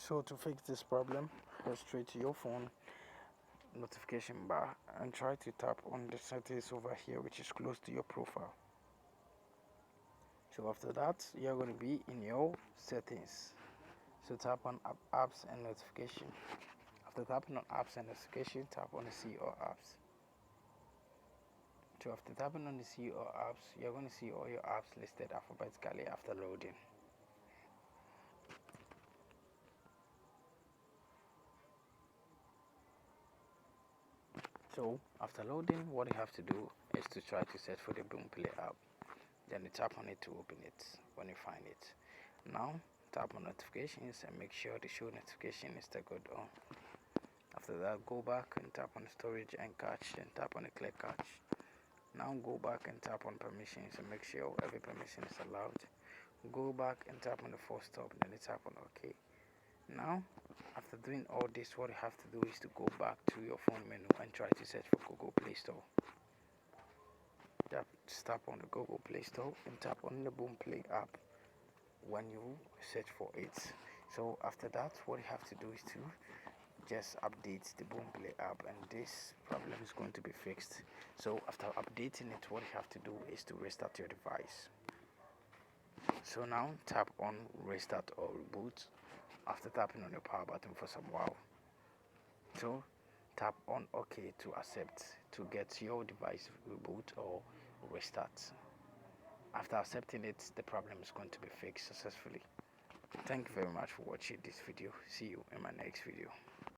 So to fix this problem, go straight to your phone notification bar and try to tap on the settings over here, which is close to your profile. So after that, you're going to be in your settings. So tap on apps and notification. After tapping on apps and notification, tap on the see all apps. So after tapping on the see all apps, you're going to see all your apps listed alphabetically after loading. So after loading, what you have to do is to try to search for the Boomplay app. Then you tap on it to open it when you find it. Now tap on notifications and make sure the show notification is toggled on. After that, go back and tap on storage and cache, then tap on the clear cache. Now go back and tap on permissions and make sure every permission is allowed. Go back and tap on the force stop, then you tap on OK. Now after doing all this, what you have to do is to go back to your phone menu and try to search for Google Play Store. Tap on the Google Play Store and tap on the Boomplay app when you search for it. So after that, what you have to do is to just update the Boomplay app and this problem is going to be fixed. So after updating it, what you have to do is to restart your device. So now tap on restart or reboot after tapping on the power button for some while. So tap on OK to accept to get your device reboot or restart. After accepting it, the problem is going to be fixed successfully. Thank you very much for watching this video. See you in my next video.